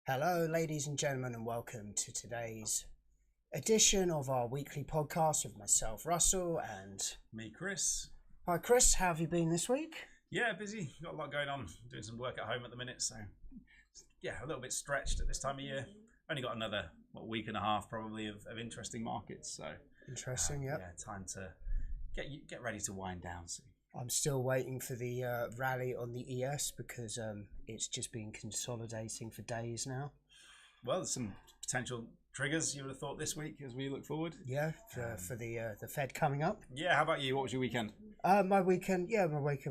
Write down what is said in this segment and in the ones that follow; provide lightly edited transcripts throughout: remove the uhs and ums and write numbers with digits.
Hello, ladies and gentlemen, and welcome to today's edition of our weekly podcast with myself, Russell, and Me, Chris. Hi, Chris. How have you been this week? Yeah, busy. Got a lot going on. Doing some work at home at the minute, so yeah, a little bit stretched at this time of year. Only got another week and a half probably of interesting markets. So Interesting, yeah. Time to get ready to wind down soon. I'm still waiting for the rally on the ES because it's just been consolidating for days now. Well, there's some potential triggers you would have thought this week as we look forward. Yeah, for the Fed coming up. Yeah, how about you? What was your weekend? My weekend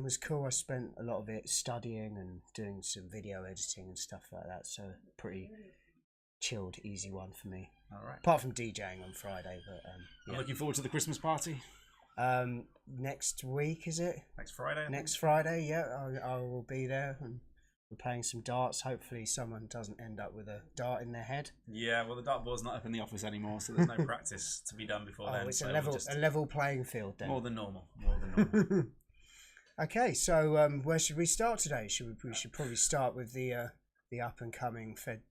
was cool. I spent a lot of it studying and doing some video editing and stuff like that. So pretty chilled, easy one for me. All right. Apart from DJing on Friday, but I'm looking forward to the Christmas party. Next week, is it? Next Friday. Next Friday, yeah. I will be there, and we're playing some darts. Hopefully, someone doesn't end up with a dart in their head. Yeah, well, the dartboard's not up in the office anymore, so there's no practice to be done before then. It's so a level playing field then. More than normal. More than normal. Okay, so where should we start today? We should probably start with the up and coming Fed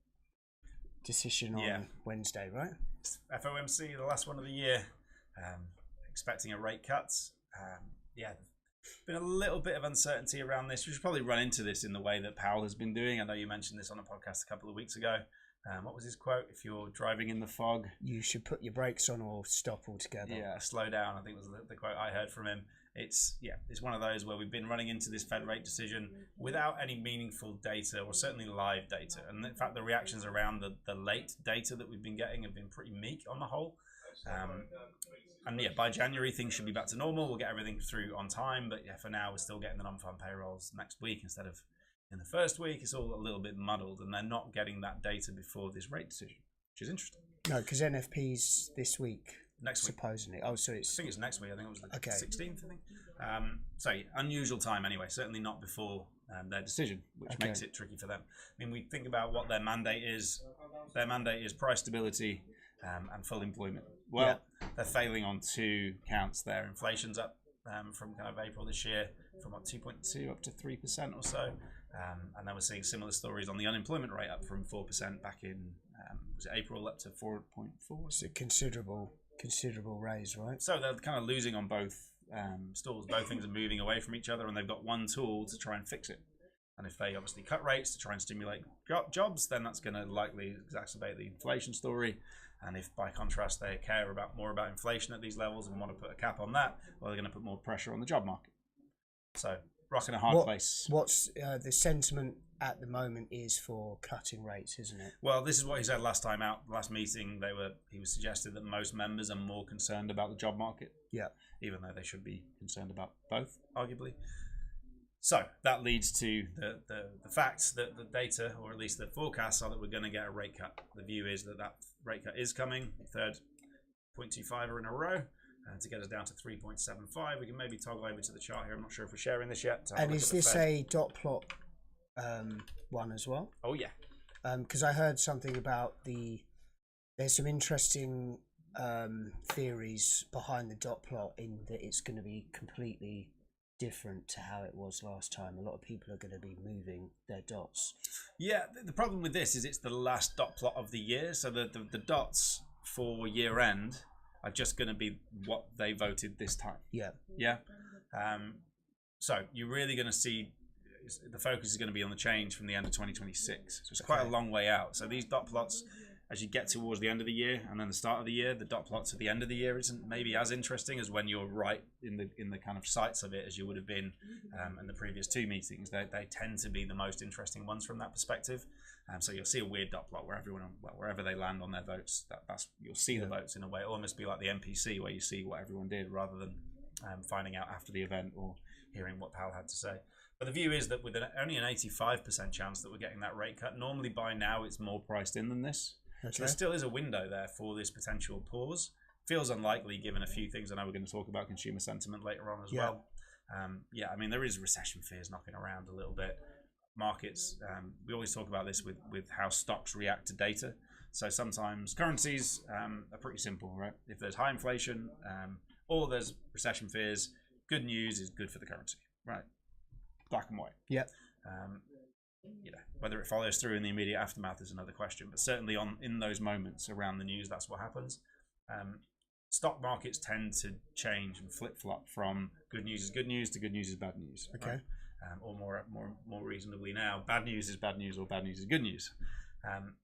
decision on Wednesday, right? FOMC, the last one of the year. Expecting a rate cut. Been a little bit of uncertainty around this. We should probably run into this in the way that Powell has been doing. I know you mentioned this on a podcast a couple of weeks ago. What was his quote? If you're driving in the fog, you should put your brakes on or stop altogether. Yeah, slow down, I think was the quote I heard from him. It's one of those where we've been running into this Fed rate decision without any meaningful data, or certainly live data. And in fact, the reactions around the late data that we've been getting have been pretty meek on the whole. By January things should be back to normal. We'll get everything through on time, but for now we're still getting the non-farm payrolls next week instead of in the first week. It's all a little bit muddled, and they're not getting that data before this rate decision, which is interesting. No, because NFP's this week. Next week, supposedly. Oh, so I think it's next week. I think it was the 16th. I think. Unusual time anyway. Certainly not before their decision, which makes it tricky for them. I mean, we think about what their mandate is. Their mandate is price stability and full employment. Well, they're failing on two counts there. Inflation's up from kind of April this year from 2.2 up to 3% or so. And then we're seeing similar stories on the unemployment rate, up from 4% back in was it April up to 4.4. It's a considerable raise, right? So they're kind of losing on both stalls. Both things are moving away from each other, and they've got one tool to try and fix it. And if they obviously cut rates to try and stimulate jobs, then that's going to likely exacerbate the inflation story. And if, by contrast, they care more about inflation at these levels and want to put a cap on that, well, they're going to put more pressure on the job market. So, rock in a hard place. What's the sentiment at the moment is for cutting rates, isn't it? Well, this is what he said last time out. Last meeting, he was suggested that most members are more concerned about the job market. Yeah. Even though they should be concerned about both, arguably. So that leads to the facts that the data, or at least the forecasts, are that we're going to get a rate cut. The view is that rate cut is coming, third 0.25 in a row, to get us down to 3.75. We can maybe toggle over to the chart here. I'm not sure if we're sharing this yet. And is this a dot plot one as well? Oh yeah. Because I heard something about there's some interesting theories behind the dot plot in that it's going to be completely different to how it was last time. A lot of people are going to be moving their dots. Yeah, the problem with this is it's the last dot plot of the year, so the dots for year end are just going to be what they voted this time. Yeah. So you're really going to see the focus is going to be on the change from the end of 2026. So it's quite a long way out. So these dot plots, as you get towards the end of the year and then the start of the year, the dot plots at the end of the year isn't maybe as interesting as when you're right in the kind of sights of it as you would have been in the previous two meetings. They tend to be the most interesting ones from that perspective. So you'll see a weird dot plot where wherever they land on their votes, you'll see the votes in a way. It'll almost be like the NPC where you see what everyone did rather than finding out after the event or hearing what Powell had to say. But the view is that with only an 85% chance that we're getting that rate cut, normally by now it's more priced in than this. So there still is a window there for this potential pause. Feels unlikely given a few things. I know we're going to talk about consumer sentiment later on as well. I mean, there is recession fears knocking around a little bit. Markets, we always talk about this with how stocks react to data. So sometimes currencies are pretty simple, right? If there's high inflation or there's recession fears, good news is good for the currency, right? Black and white. Yeah. whether it follows through in the immediate aftermath is another question. But certainly in those moments around the news, that's what happens. Stock markets tend to change and flip-flop from good news is good news to good news is bad news. Okay. Right? Or more reasonably now, bad news is bad news or bad news is good news.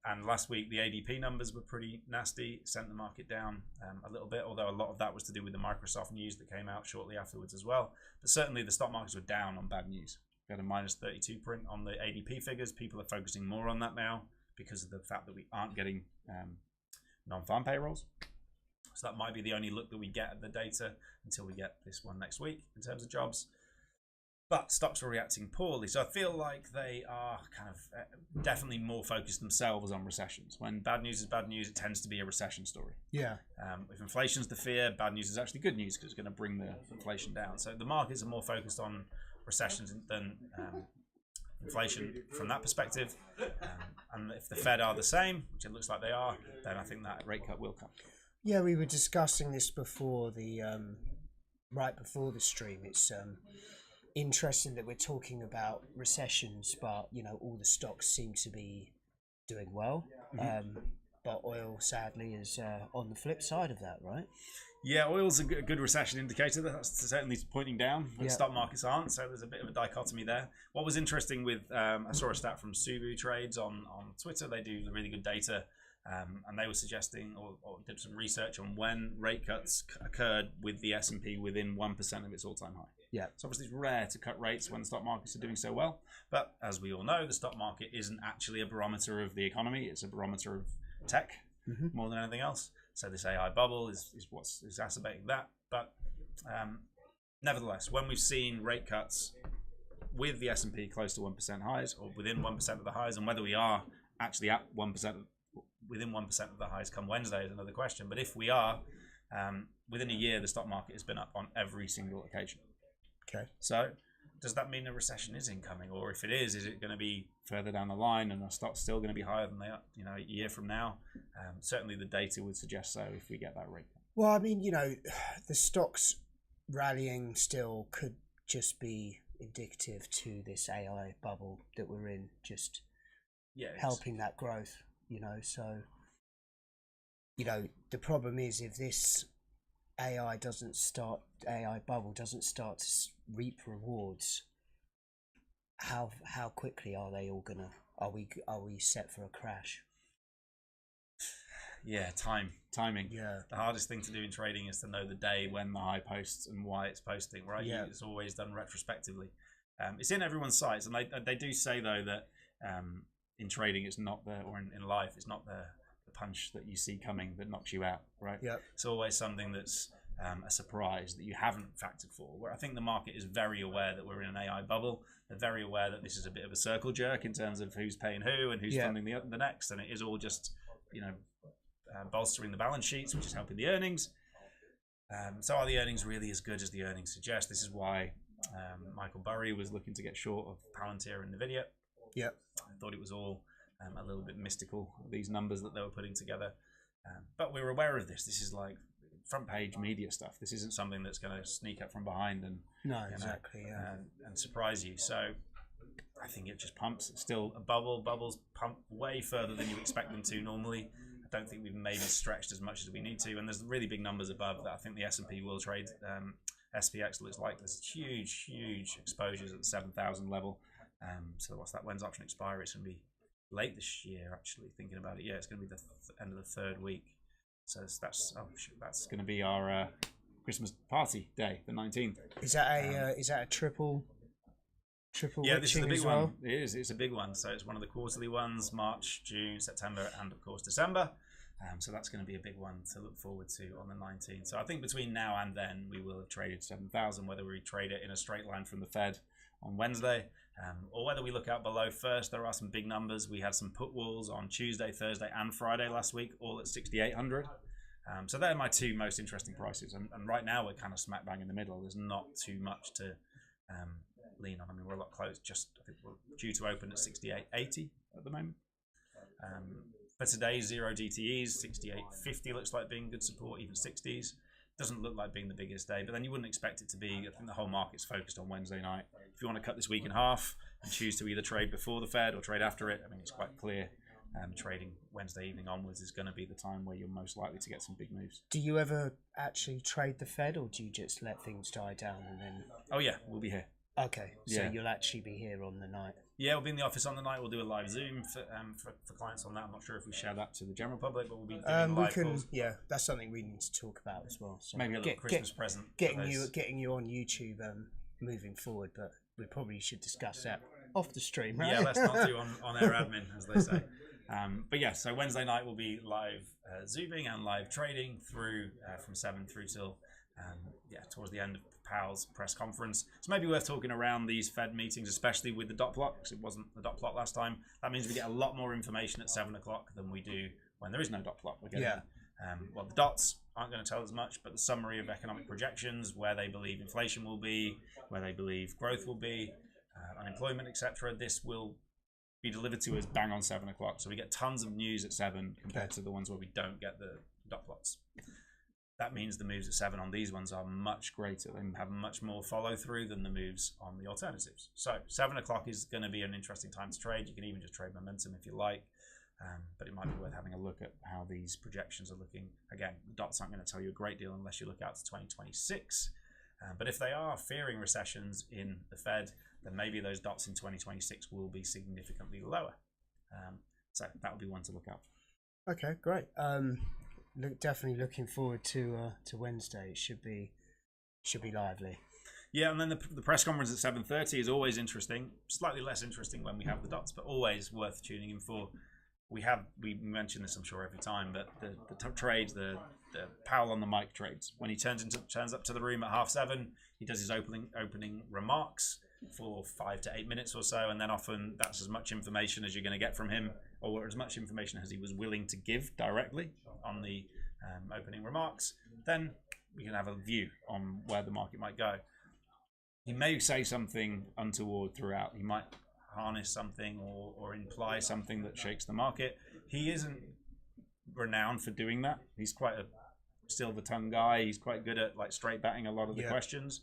And last week the ADP numbers were pretty nasty, sent the market down a little bit, although a lot of that was to do with the Microsoft news that came out shortly afterwards as well. But certainly the stock markets were down on bad news. We had a -32 print on the ADP figures. People are focusing more on that now because of the fact that we aren't getting non-farm payrolls. So that might be the only look that we get at the data until we get this one next week in terms of jobs. But stocks were reacting poorly. So I feel like they are kind of definitely more focused themselves on recessions. When bad news is bad news, it tends to be a recession story. Yeah. If inflation's the fear, bad news is actually good news because it's going to bring the inflation down. So the markets are more focused on recessions than inflation from that perspective. And if the Fed are the same, which it looks like they are, then I think that rate cut will come. Yeah, we were discussing this before the right before the stream. It's interesting that we're talking about recessions, but all the stocks seem to be doing well. But oil, sadly, is on the flip side of that, right? Yeah, oil's a good recession indicator. That's certainly pointing down. But stock markets aren't, so there's a bit of a dichotomy there. What was interesting with, I saw a stat from Subu Trades on Twitter. They do really good data. And they were suggesting or did some research on when rate cuts occurred with the S&P within 1% of its all-time high. Yeah. So obviously it's rare to cut rates when the stock markets are doing so well. But as we all know, the stock market isn't actually a barometer of the economy. It's a barometer of tech more than anything else. So this AI bubble is what's exacerbating that. But nevertheless, when we've seen rate cuts with the S&P close to 1% highs or within 1% of the highs, and whether we are actually at 1% within 1% of the highs come Wednesday is another question. But if we are, within a year, the stock market has been up on every single occasion. Okay. So does that mean a recession is incoming? Or if it is it going to be further down the line and our stock's still going to be higher than they are, a year from now? Certainly the data would suggest so if we get that rate. Well, I mean, the stocks rallying still could just be indicative to this AI bubble that we're in, just helping that growth. So the problem is if this AI bubble doesn't start to reap rewards, how quickly are they all gonna are we set for a crash? Yeah, timing. Yeah, the hardest thing to do in trading is to know the day when the high posts and why it's posting, right? Yeah, it's always done retrospectively. It's in everyone's sights, and they do say though that in trading, it's not or in life, it's not the punch that you see coming that knocks you out, right? Yeah. It's always something that's a surprise that you haven't factored for. Where I think the market is very aware that we're in an AI bubble. They're very aware that this is a bit of a circle jerk in terms of who's paying who and who's funding the next, and it is all just bolstering the balance sheets, which is helping the earnings. So are the earnings really as good as the earnings suggest? This is why Michael Burry was looking to get short of Palantir and Nvidia. Yeah, I thought it was all a little bit mystical, these numbers that they were putting together. But we were aware of this. This is like front page media stuff. This isn't something that's going to sneak up from behind and and surprise you. So I think it just pumps. It's still a bubble. Bubbles pump way further than you expect them to normally. I don't think we've maybe stretched as much as we need to. And there's really big numbers above that. I think the S&P will trade. SPX looks like there's huge exposures at the 7,000 level. So what's that? When's option expiry? It's going to be late this year, actually, thinking about it. Yeah, it's going to be the end of the third week. So that's going to be our Christmas party day, the 19th. Is that a triple? Yeah, this is a big one. It is. It's a big one. So it's one of the quarterly ones: March, June, September, and of course December. So that's going to be a big one to look forward to on the 19th. So I think between now and then we will have traded 7,000. Whether we trade it in a straight line from the Fed on Wednesday, or whether we look out below first. There are some big numbers. We had some put walls on Tuesday, Thursday, and Friday last week, all at 6,800. So they're my two most interesting prices. And right now we're kind of smack bang in the middle. There's not too much to lean on. I mean, we're a lot close. I think we're due to open at 68.80 at the moment. For today, 0 DTEs, 68.50 looks like being good support, even 60s. Doesn't look like being the biggest day, but then you wouldn't expect it to be. I think the whole market's focused on Wednesday night. If you want to cut this week in half, and choose to either trade before the Fed or trade after it. I mean, it's quite clear. Trading Wednesday evening onwards is going to be the time where you're most likely to get some big moves. Do you ever actually trade the Fed, or do you just let things die down and then? Oh yeah, we'll be here. Okay, so you'll actually be here on the night. Yeah, we'll be in the office on the night. We'll do a live Zoom for clients on that. I'm not sure if we share that to the general public, but we'll be doing live calls. Yeah, that's something we need to talk about as well. So maybe a little Christmas present. Getting you on YouTube moving forward, but we probably should discuss that off the stream, right? Yeah, let's not do on air admin, as they say. But yeah, so Wednesday night will be live Zooming and live trading through from 7 through till towards the end of Powell's press conference. So maybe worth talking around these Fed meetings, especially with the dot plot, because it wasn't the dot plot last time. That means we get a lot more information at 7 o'clock than we do when there is no dot plot. We're getting, well, the dots aren't going to tell us much, but the summary of economic projections, where they believe inflation will be, where they believe growth will be, unemployment, etc. This will be delivered to us bang on 7 o'clock. So we get tons of news at 7 compared to the ones where we don't get the dot plots. That means the moves at 7 on these ones are much greater. They have much more follow through than the moves on the alternatives. So 7 o'clock is going to be an interesting time to trade. You can even just trade momentum if you like, but it might be worth having a look at how these projections are looking. Again, the dots aren't going to tell you a great deal unless you look out to 2026. But if they are fearing recessions in the Fed, then maybe those dots in 2026 will be significantly lower. So that would be one to look out for. Okay, great. Definitely looking forward to Wednesday. It should be lively. Yeah, and then the press conference at 7:30 is always interesting. Slightly less interesting when we have the dots, but always worth tuning in for. We mention this, I'm sure, every time, but the trades, the Powell on the mic trades. When he turns up to the room at 7:30, he does his opening remarks for 5 to 8 minutes or so, and then often that's as much information as you're going to get from him, or as much information as he was willing to give directly on the opening remarks. Then we can have a view on where the market might go. He may say something untoward throughout. He might harness something or imply something that shakes the market. He isn't renowned for doing that. He's quite a silver tongue guy. He's quite good at straight batting a lot of the questions.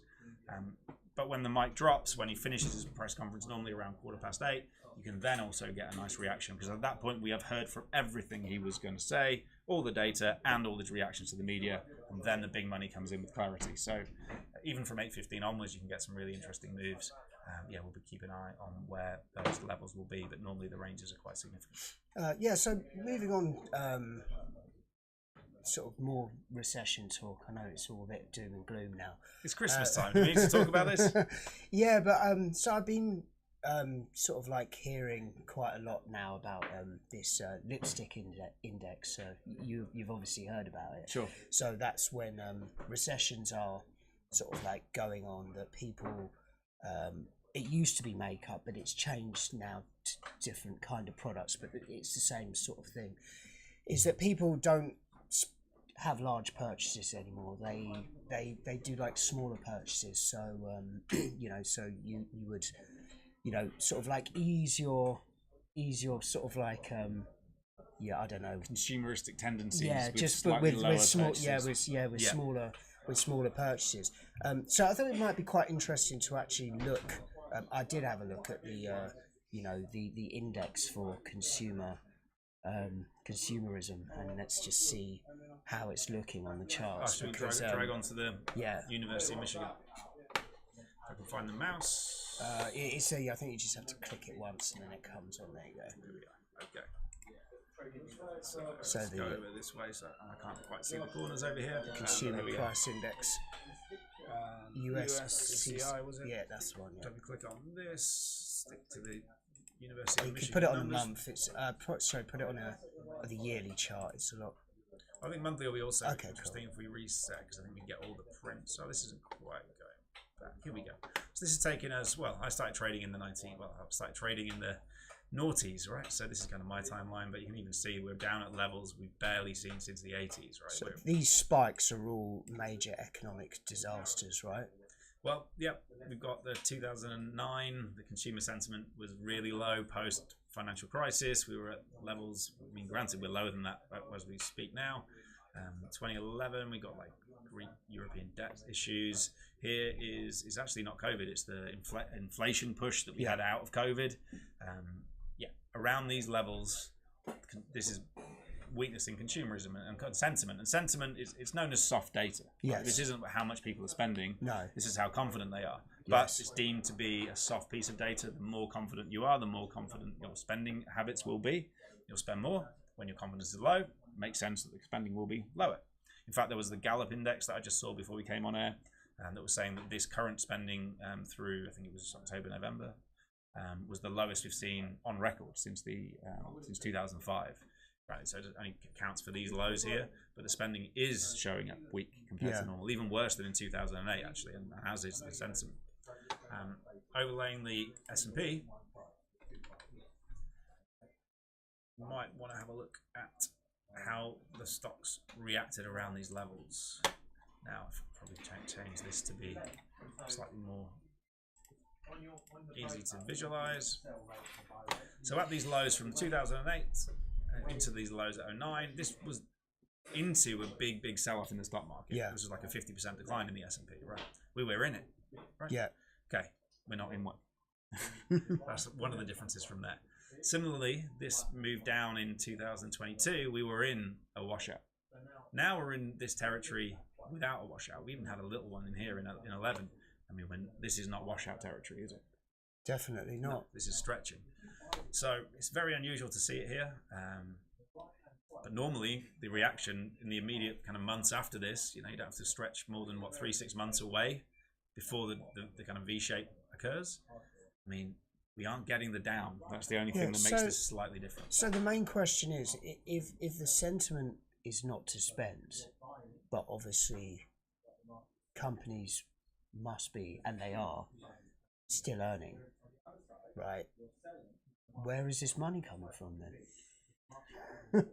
But when the mic drops, when he finishes his press conference, normally around 8:15, you can then also get a nice reaction, because at that point we have heard from everything he was going to say, all the data and all the reactions to the media, and then the big money comes in with clarity. So even from 8:15 onwards, you can get some really interesting moves. We'll be keeping an eye on where those levels will be, but normally the ranges are quite significant. So moving on, sort of more recession talk. I know it's all a bit doom and gloom now. It's Christmas time. Do we need to talk about this? Yeah, but so I've been sort of hearing quite a lot now about this lipstick index. So you've obviously heard about it. Sure. So that's when recessions are sort of going on, that people. It used to be makeup, but it's changed now to different kind of products. But it's the same sort of thing. Is that people don't have large purchases anymore. They do smaller purchases. So so you would sort of ease your sort of I don't know, consumeristic tendencies. Yeah, just with smaller purchases. So I thought it might be quite interesting to actually look. I did have a look at the the index for consumerism, and let's just see how it's looking on the charts. Should we drag onto the University of Michigan? If I can find the mouse. I think you just have to click it once and then it comes on. There you go. Here we are. Okay. So let's go over this way, so I can't quite see the corners over here. Consumer Price Index. USCI, was it? Yeah, that's the one. Yeah. Double click on this. Stick to the University of Michigan. You can put it on numbers. a month. It's put it on the yearly chart. It's a lot. I think monthly will be also cool. interesting if we reset, because I think we can get all the prints. So this isn't quite going back. Here we go. So this is taking us. Well, I started trading in the noughties, right? So this is kind of my timeline, but you can even see we're down at levels we've barely seen since the 80s, right? So these spikes are all major economic disasters, right? Well, yep, we've got the 2009, the consumer sentiment was really low post-financial crisis. We were at levels, I mean, granted, we're lower than that as we speak now. 2011, we got like Greek European debt issues. Here is actually not COVID, it's the inflation push that we had out of COVID. Around these levels, this is weakness in consumerism and sentiment. And sentiment is, it's known as soft data. Yes. This isn't how much people are spending. No. This is how confident they are. But it's deemed to be a soft piece of data. The more confident you are, the more confident your spending habits will be. You'll spend more. When your confidence is low, it makes sense that the spending will be lower. In fact, there was the Gallup index that I just saw before we came on air, that was saying that this current spending through, I think it was October, November, was the lowest we've seen on record since 2005. Right, so it only counts for these lows here, but the spending is showing up weak compared to normal, even worse than in 2008 actually, and as is the sentiment. Overlaying the S&P, you might want to have a look at how the stocks reacted around these levels. Now, I've probably change this to be slightly more easy to visualize. So at these lows from 2008 into these lows at 2009, this was into a big sell-off in the stock market. This was like a 50% decline in the S&P, right? We were in it, right? Okay, we're not in one. That's one of the differences from there. Similarly, this moved down in 2022. We were in a washout. Now we're in this territory without a washout. We even had a little one in here in 11. I mean, when this is not washout territory, is it? Definitely not. No, this is stretching. So it's very unusual to see it here. But normally the reaction in the immediate kind of months after this, you know, you don't have to stretch more than 3-6 months away before the kind of V shape occurs. I mean, we aren't getting the down. That's the only thing that makes this slightly different. So the main question is, if the sentiment is not to spend, but obviously companies must be, and they are, still earning, right? Where is this money coming from then?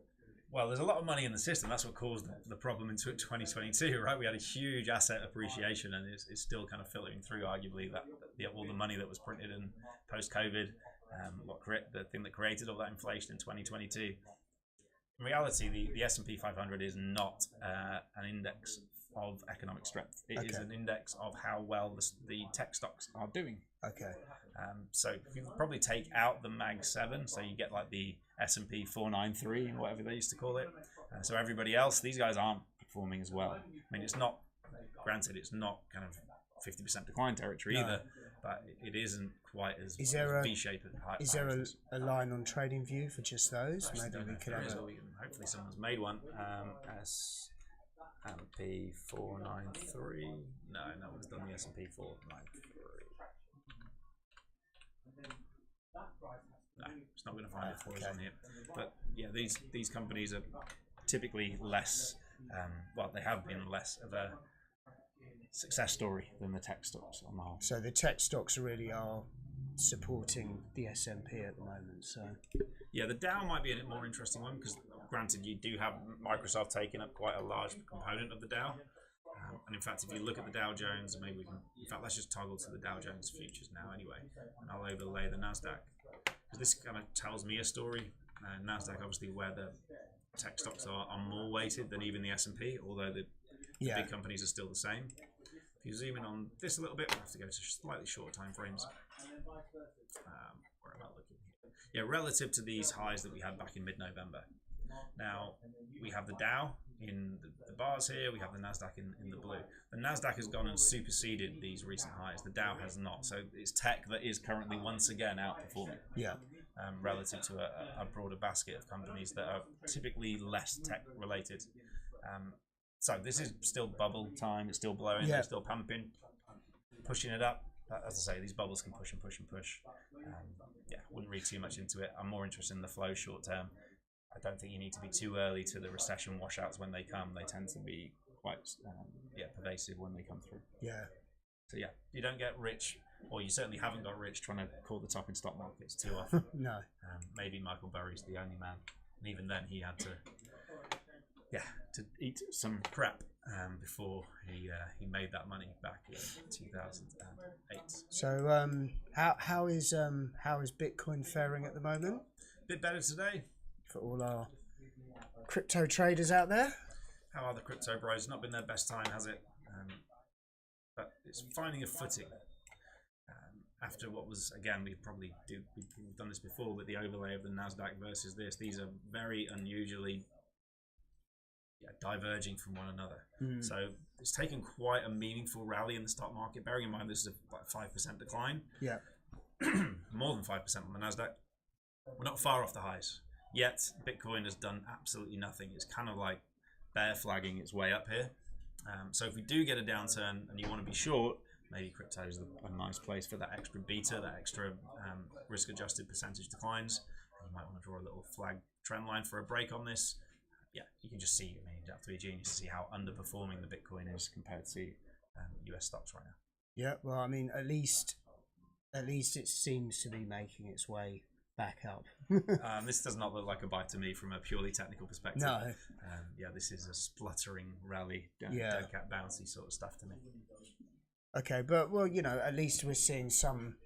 Well, there's a lot of money in the system. That's what caused the problem in 2022, right? We had a huge asset appreciation, and it's still kind of filtering through, arguably, that all the money that was printed in post-COVID, the thing that created all that inflation in 2022. In reality, the S&P 500 is not an index of economic strength. It is an index of how well the tech stocks are doing. So if you probably take out the Mag 7, so you get like the S&P 493, whatever they used to call it. So everybody else, these guys aren't performing as well. I mean, it's not, granted, it's not kind of 50% decline territory either, but it isn't quite as V-shaped. Is there a line on TradingView for just those? Maybe we could have hopefully someone's made one. S&P 493. No one's done the S&P 493. No, it's not going to find it for us on here. But yeah, these companies are typically less, well, they have been less of a success story than the tech stocks on the whole. So the tech stocks really are supporting the S&P at the moment. So yeah, the Dow might be a more interesting one because, granted, you do have Microsoft taking up quite a large component of the Dow. And in fact, if you look at the Dow Jones, maybe we can, in fact, let's just toggle to the Dow Jones futures now anyway, and I'll overlay the NASDAQ. Because this kind of tells me a story. NASDAQ, obviously, where the tech stocks are more weighted than even the S&P, although the big companies are still the same. If you zoom in on this a little bit, we'll have to go to slightly shorter time frames. Where am I looking here? Yeah, relative to these highs that we had back in mid-November. Now, we have the Dow in the bars here, we have the NASDAQ in the blue. The NASDAQ has gone and superseded these recent highs. The Dow has not. So it's tech that is currently once again outperforming. Relative to a broader basket of companies that are typically less tech related. So this is still bubble time. It's still blowing. They're still pumping, pushing it up. As I say, these bubbles can push and push and push. Wouldn't read too much into it. I'm more interested in the flow short term. I don't think you need to be too early to the recession washouts when they come. They tend to be quite pervasive when they come through. So yeah, you don't get rich, or you certainly haven't got rich trying to call the top in stock markets too often. Maybe Michael Burry's the only man, and even then he had to eat some crap before he made that money back in 2008. So how is Bitcoin faring at the moment? Bit better today. For all our crypto traders out there? How are the crypto bros? Not been their best time, has it? But it's finding a footing. After what was, again, we've done this before, but the overlay of the NASDAQ versus this, these are very unusually diverging from one another. So it's taken quite a meaningful rally in the stock market, bearing in mind this is a 5% decline. Yeah. More than 5% on the NASDAQ. We're not far off the highs. Yet, Bitcoin has done absolutely nothing. It's kind of like bear flagging its way up here. So if we do get a downturn and you want to be short, maybe crypto is a nice place for that extra beta, that extra risk-adjusted percentage declines. You might want to draw a little flag trend line for a break on this. Yeah, you can just see, I mean, you have to be a genius to see how underperforming the Bitcoin is compared to US stocks right now. Yeah, well, I mean, at least it seems to be making its way back up. This does not look like a buy to me from a purely technical perspective. No. Yeah, this is a spluttering rally, dead cat bouncy sort of stuff to me. Okay, but well, you know, at least we're seeing some.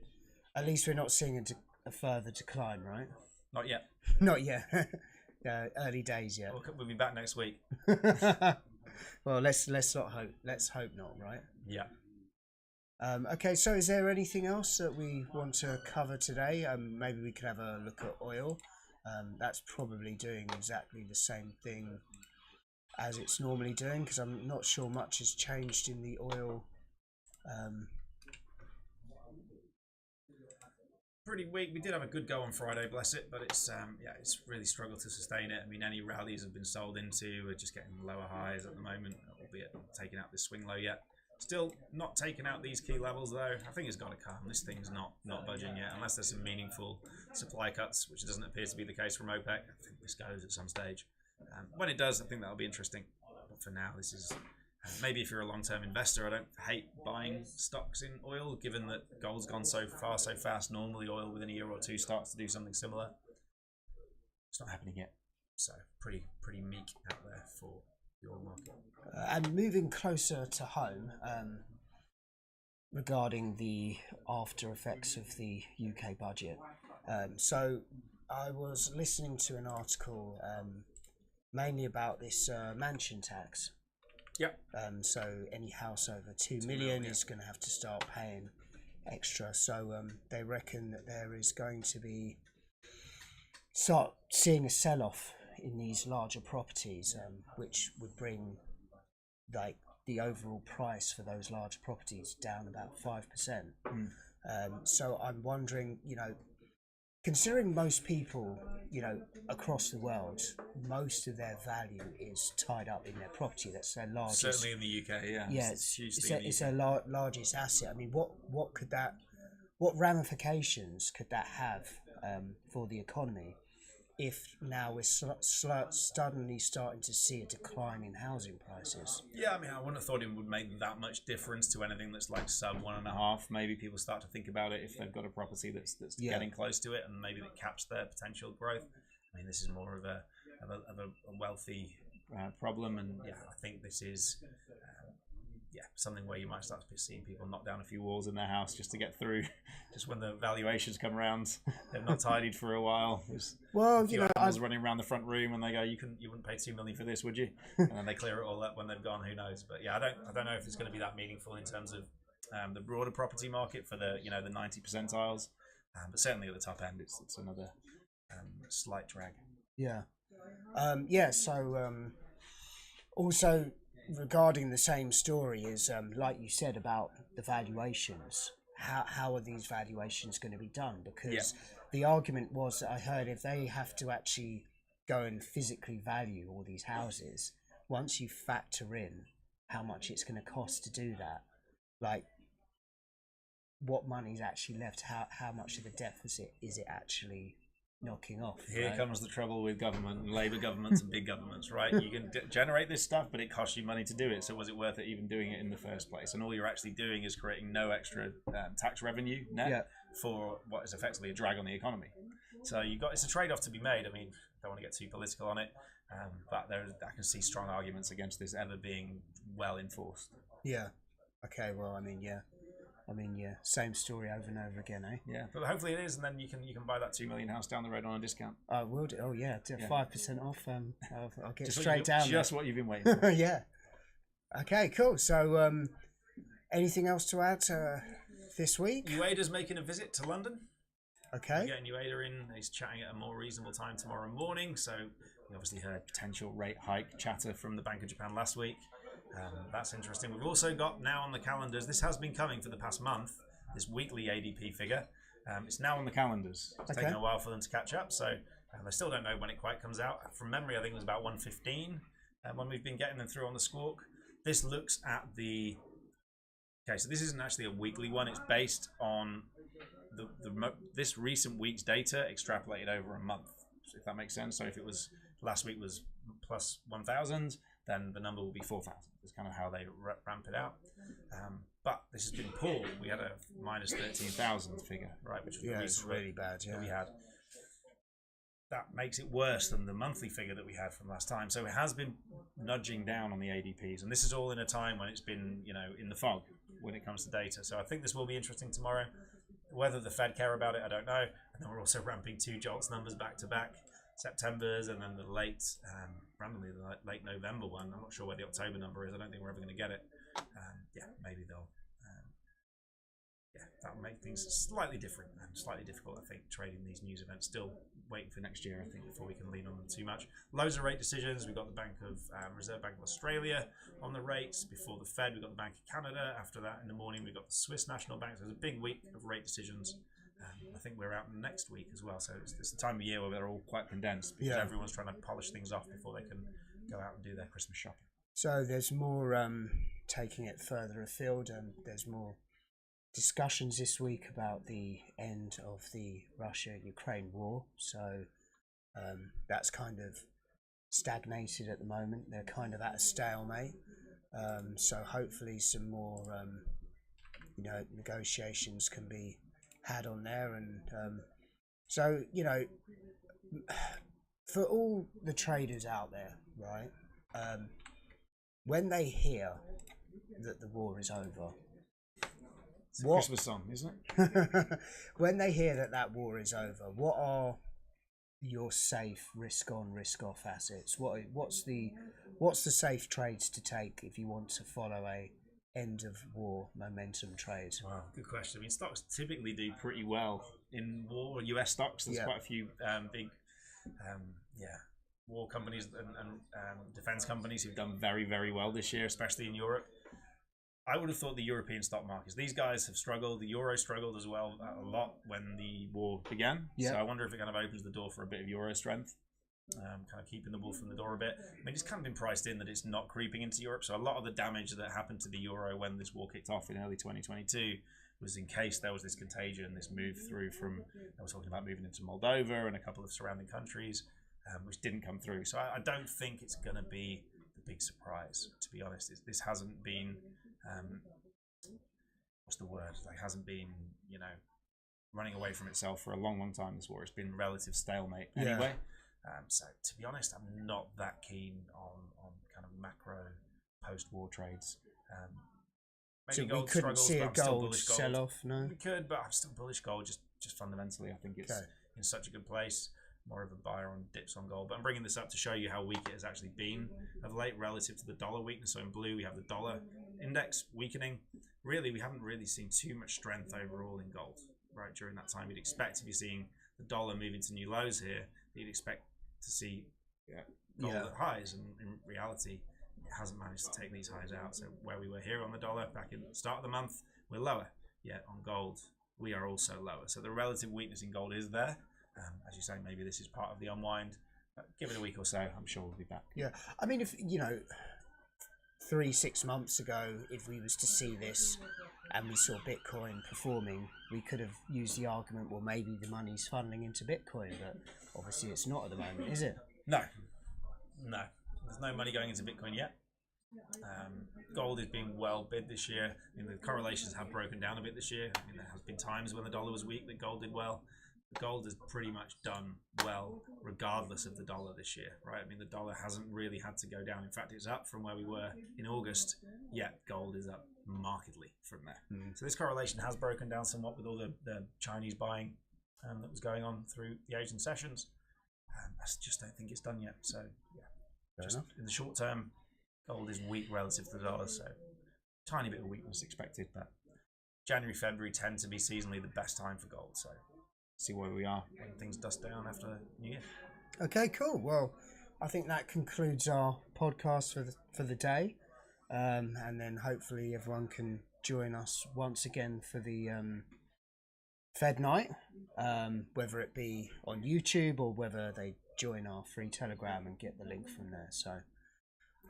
At least we're not seeing a further decline, right? Not yet. Not yet. Yeah, early days yet. We'll be back next week. Well, let's not hope. Let's hope not, right? Yeah. Okay, so is there anything else that we want to cover today? Maybe we could have a look at oil. That's probably doing exactly the same thing as it's normally doing, because I'm not sure much has changed in the oil. Pretty weak. We did have a good go on Friday, bless it, but it's it's really struggled to sustain it. I mean, any rallies have been sold into. We're just getting lower highs at the moment, albeit not taking out this swing low yet. Still not taking out these key levels though. I think it's got to come. This thing's not budging yet, unless there's some meaningful supply cuts, which doesn't appear to be the case from OPEC. I think this goes at some stage. When it does, I think that'll be interesting. But for now, this is maybe if you're a long-term investor, I don't hate buying stocks in oil, given that gold's gone so far so fast. Normally, oil within a year or two starts to do something similar. It's not happening yet, so pretty meek out there for the oil market. And moving closer to home, regarding the after effects of the UK budget. So I was listening to an article mainly about this mansion tax. Yep. So any house over 2 million is going to have to start paying extra. So they reckon that there is going to be start seeing a sell-off in these larger properties, which would bring like the overall price for those large properties down about 5%. So I'm wondering, you know, considering most people, you know, across the world, most of their value is tied up in their property. That's their largest. Certainly in the UK, yeah. Yeah, it's their largest asset. I mean, what ramifications could that have for the economy if now we're suddenly starting to see a decline in housing prices? Yeah, I mean, I wouldn't have thought it would make that much difference to anything that's like sub 1.5. Maybe people start to think about it if they've got a property that's getting close to it, and maybe that caps their potential growth. I mean, this is more of a wealthy problem, and yeah, I think this is something where you might start seeing people knock down a few walls in their house just to get through. Just when the valuations come around, they've not tidied for a while. Well, you know, I was running around the front room, and they go, "You wouldn't pay $2 million for this, would you?" And then they clear it all up when they've gone. Who knows? But yeah, I don't know if it's going to be that meaningful in terms of the broader property market for the the 90 percentiles. But certainly at the top end, it's another slight drag. Yeah. So also regarding the same story is like you said about the valuations. How are these valuations going to be done? Because the argument was that I heard if they have to actually go and physically value all these houses, once you factor in how much it's going to cost to do that, like what money's actually left, how much of the deficit is it actually knocking off? Here comes the trouble with government and Labour governments and big governments, right? You can generate this stuff, but it costs you money to do it. So was it worth it even doing it in the first place? And all you're actually doing is creating no extra tax revenue net for what is effectively a drag on the economy. So it's a trade-off to be made. I mean, I don't want to get too political on it, but I can see strong arguments against this ever being well enforced. Yeah. Okay. Well, I mean, yeah. I mean, yeah, same story over and over again, eh? Yeah, but hopefully it is, and then you can buy that 2 million house down the road on a discount. I will do. Oh yeah, 5% off. I'll get straight down. Just what you've been waiting for. Yeah. Okay, cool. So, anything else to add this week? UADA's making a visit to London. Okay. We're getting UADA in. He's chatting at a more reasonable time tomorrow morning. So we obviously heard potential rate hike chatter from the Bank of Japan last week. That's interesting. We've also got now on the calendars, this has been coming for the past month, this weekly ADP figure. It's now on the calendars. It's taken a while for them to catch up, so I still don't know when it quite comes out. From memory, I think it was about 1:15 when we've been getting them through on the squawk. This looks at the... Okay, so this isn't actually a weekly one. It's based on this recent week's data extrapolated over a month, if that makes sense. So if it was last week was plus 1,000, then the number will be 4,000. That's kind of how they ramp it out. But this has been poor. We had a minus 13,000 figure, right? Which was it's really bad. Yeah, that we had. That makes it worse than the monthly figure that we had from last time. So it has been nudging down on the ADPs, and this is all in a time when it's been, in the fog when it comes to data. So I think this will be interesting tomorrow. Whether the Fed care about it, I don't know. And then we're also ramping 2 JOLTS numbers back to back, September's, and then the randomly the late November one. I'm not sure where the October number is. I don't think we're ever going to get it. Maybe they'll. That'll make things slightly different and slightly difficult, I think, trading these news events. Still waiting for next year, I think, before we can lean on them too much. Loads of rate decisions. We've got the Reserve Bank of Australia on the rates. Before the Fed, we've got the Bank of Canada. After that, in the morning, we've got the Swiss National Bank. So there's a big week of rate decisions. I think we're out next week as well. So it's the time of year where they're all quite condensed because everyone's trying to polish things off before they can go out and do their Christmas shopping. So there's more taking it further afield, and there's more discussions this week about the end of the Russia-Ukraine war. So that's kind of stagnated at the moment. They're kind of at a stalemate. So hopefully some more, negotiations can be had on there. And so, for all the traders out there, right, when they hear that the war is over, it's a Christmas song, isn't it? When they hear that war is over, what are your safe risk on, risk off assets? What's the safe trades to take if you want to follow a end of war momentum trade? Wow, good question. I mean, stocks typically do pretty well in war. US stocks, there's quite a few big war companies and defense companies who've done very, very well this year, especially in Europe. I would have thought the European stock markets, these guys have struggled. The euro struggled as well a lot when the war began. So I wonder if it kind of opens the door for a bit of euro strength, kind of keeping the wolf from the door a bit. I mean, it's kind of been priced in that it's not creeping into Europe. So a lot of the damage that happened to the euro when this war kicked off in early 2022 was in case there was this contagion, this move through from, I was talking about moving into Moldova and a couple of surrounding countries, which didn't come through. So I don't think it's going to be the big surprise, to be honest. This hasn't been... what's the word? Like, hasn't been, running away from itself for a long, long time, this war. It's been relative stalemate anyway. So to be honest, I'm not that keen on kind of macro post-war trades. Maybe so we couldn't see a gold sell-off, no? We could, but I'm still bullish gold, just fundamentally. I think it's in such a good place. More of a buyer on dips on gold. But I'm bringing this up to show you how weak it has actually been of late relative to the dollar weakness. So in blue, we have the dollar index weakening. Really, we haven't really seen too much strength overall in gold, right? During that time, you'd expect to be seeing the dollar moving to new lows here. You'd expect to see gold at highs. And in reality, it hasn't managed to take these highs out. So where we were here on the dollar back in the start of the month, we're lower. Yet on gold, we are also lower. So the relative weakness in gold is there. As you say, maybe this is part of the unwind. Give it a week or so, I'm sure we'll be back. Yeah, I mean, if 3-6 months ago, if we was to see this and we saw Bitcoin performing, we could have used the argument, well, maybe the money's funneling into Bitcoin, but obviously it's not at the moment, is it? No. There's no money going into Bitcoin yet. Gold is being well bid this year. I mean, the correlations have broken down a bit this year. I mean, there has been times when the dollar was weak that gold did well. gold has pretty much done well regardless of the dollar this year, right? I mean, the dollar hasn't really had to go down. In fact, it's up from where we were in August, yet gold is up markedly from there. So this correlation has broken down somewhat with all the Chinese buying that was going on through the Asian sessions. I just don't think it's done yet. So yeah, just in the short term, gold is weak relative to the dollar, so tiny bit of weakness expected, but January, February tend to be seasonally the best time for gold. So see where we are when things dust down after New Year. Okay, cool. Well, I think that concludes our podcast for the day, and then hopefully everyone can join us once again for the Fed night, whether it be on YouTube or whether they join our free Telegram and get the link from there. So,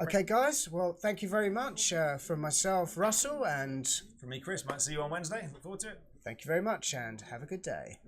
okay, guys. Well, thank you very much from myself, Russell, and from me, Chris. Might see you on Wednesday. Look forward to it. Thank you very much, and have a good day.